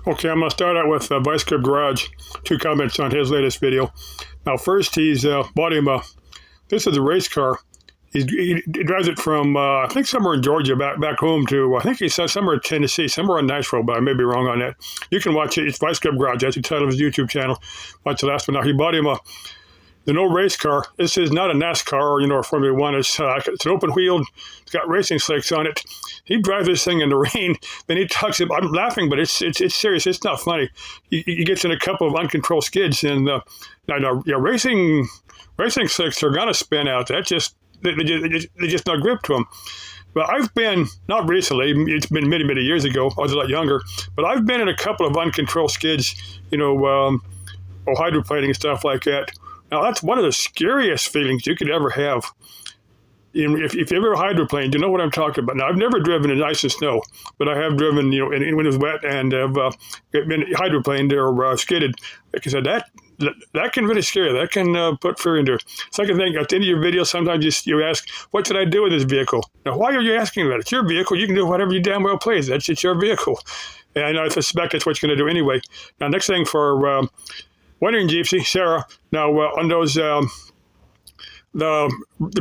Okay, I'm going to start out with Vice Grip Garage. 2 comments on his latest video. Now, first, he's bought him this is a race car. He drives it from, I think, somewhere in Georgia back home to, I think he said somewhere in Tennessee, somewhere in Nashville, but I may be wrong on that. You can watch it. It's Vice Grip Garage. That's the title of his YouTube channel. Watch the last one. Now, he bought him the no race car. This is not a NASCAR or, a Formula One. It's an open wheeled. It's got racing slicks on it. He drives this thing in the rain. Then he talks about, I'm laughing, but it's serious. It's not funny. He gets in a couple of uncontrolled skids, and racing slicks are gonna spin out. That's just they just not grip to them. But I've been, not recently, it's been many, many years ago, I was a lot younger, but I've been in a couple of uncontrolled skids, or hydroplaning and stuff like that. Now, that's one of the scariest feelings you could ever have. If you've ever hydroplaned, you know what I'm talking about. Now, I've never driven in ice and snow, but I have driven, when it was wet, and have been hydroplaned or skidded. Like I said, that can really scare you. That can put fear into it. Second thing, at the end of your video, sometimes you ask, what should I do with this vehicle? Now, why are you asking that? It's your vehicle. You can do whatever you damn well please. It's your vehicle. And I suspect that's what you're going to do anyway. Now, next thing for wondering Gypsy, Sarah, now on those the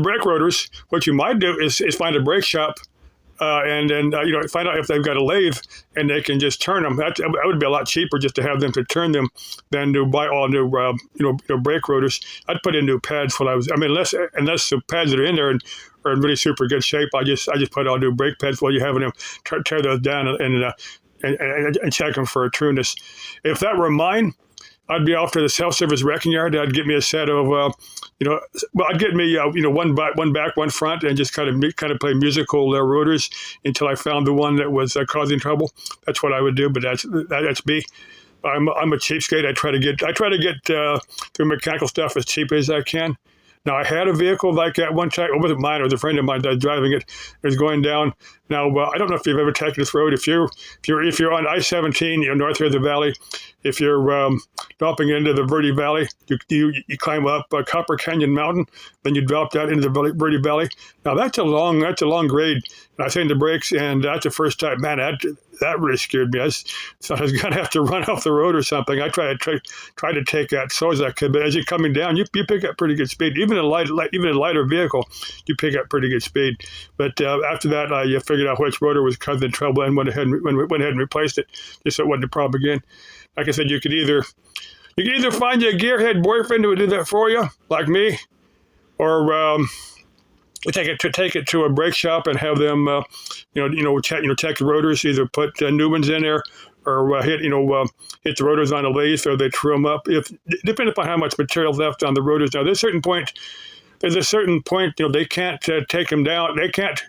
brake rotors, what you might do is find a brake shop and then find out if they've got a lathe and they can just turn them. That would be a lot cheaper just to have them to turn them than to buy all new brake rotors. I'd put in new pads unless the pads that are in there are in really super good shape. I just put all new brake pads while you're having them tear those down and check them for trueness. If that were mine, I'd be off to the self-service wrecking yard. I'd get me a set of, I'd get me, one back, one front, and just kind of play musical rotors until I found the one that was causing trouble. That's what I would do. But that's me. I'm a cheapskate. I try to get through mechanical stuff as cheap as I can. Now, I had a vehicle like that one time. It wasn't mine. It was a friend of mine that was driving it. It was going down. Now, I don't know if you've ever taken this road. If you're on I-17, north of the valley, if you're dropping into the Verde Valley, you climb up Copper Canyon Mountain, then you drop down into the Verde Valley. Now, that's a long grade. And I think the brakes, and that's the first time, man, that really scared me. I thought I was going to have to run off the road or something. I tried to take that slow as I could, but as you're coming down, you pick up pretty good speed. Even a lighter vehicle, you pick up pretty good speed. But after that, I figured out which rotor was causing trouble and went ahead and replaced it, just so it wasn't a problem again. Like I said, you could either find you a gearhead boyfriend who would do that for you, like me, or take it to a brake shop and have them, check the rotors. Either put new ones in there, or hit the rotors on a lathe so they trim them up. Depending upon how much material left on the rotors. Now, there's a certain point, they can't take them down. They can't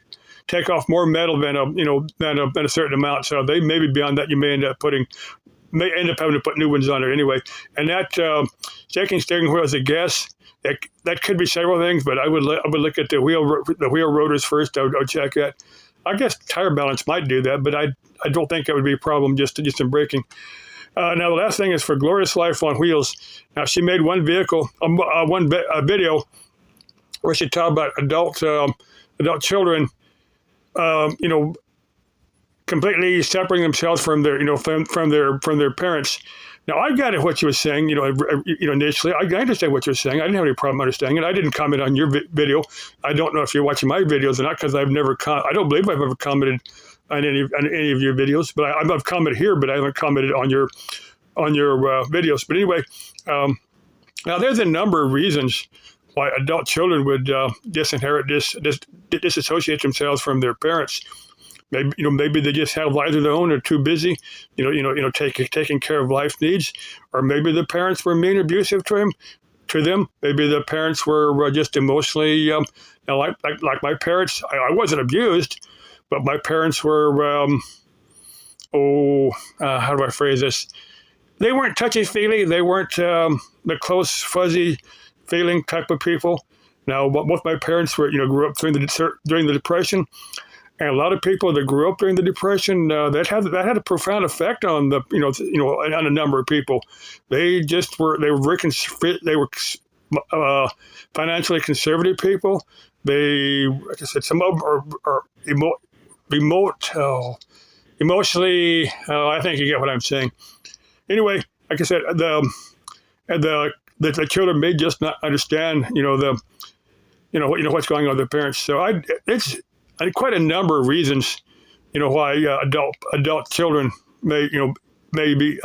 take off more metal than a certain amount. So they may be beyond that. You may end up having to put new ones on there anyway. And that checking steering wheel is a guess. That could be several things, but I would look at the wheel rotors first. I would check that. I guess tire balance might do that, but I don't think that would be a problem just in braking. Now the last thing is for Glorious Life on Wheels. Now she made one video where she talked about adult children, completely separating themselves from their from their parents. Now, I got it, what you were saying, initially. I understand what you're saying. I didn't have any problem understanding it. I didn't comment on your video. I don't know if you're watching my videos or not, because I don't believe I've ever commented on any of your videos. But I've commented here, but I haven't commented on your videos. But anyway, now there's a number of reasons why adult children would disassociate themselves from their parents. Maybe they just have lives of their own, or too busy, taking care of life needs, or maybe the parents were mean, abusive to them. Maybe the parents were just emotionally, like my parents. I wasn't abused, but my parents were, how do I phrase this? They weren't touchy-feely. They weren't the close, fuzzy feeling type of people. Now, both my parents were, grew up during the Depression. And a lot of people that grew up during the Depression, that had a profound effect on on a number of people. They were financially conservative people. They, like I said, some of them are emotionally. I think you get what I'm saying. Anyway, like I said, the children may just not understand, what's going on with their parents. So it's quite a number of reasons, why adult children may be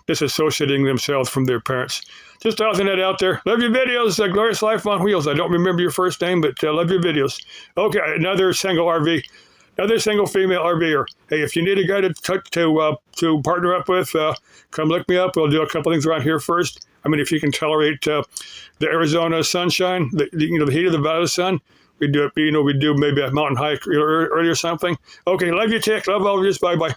disassociating themselves from their parents. Just tossing that out there. Love your videos. Glorious Life on Wheels. I don't remember your first name, but love your videos. Okay, another single female RVer. Hey, if you need a guy to partner up with, come look me up. We'll do a couple things around here first. I mean, if you can tolerate the Arizona sunshine, the heat of the valley sun, we do maybe a mountain hike early or something. Okay, love you, Tick. Love all of you. Bye bye.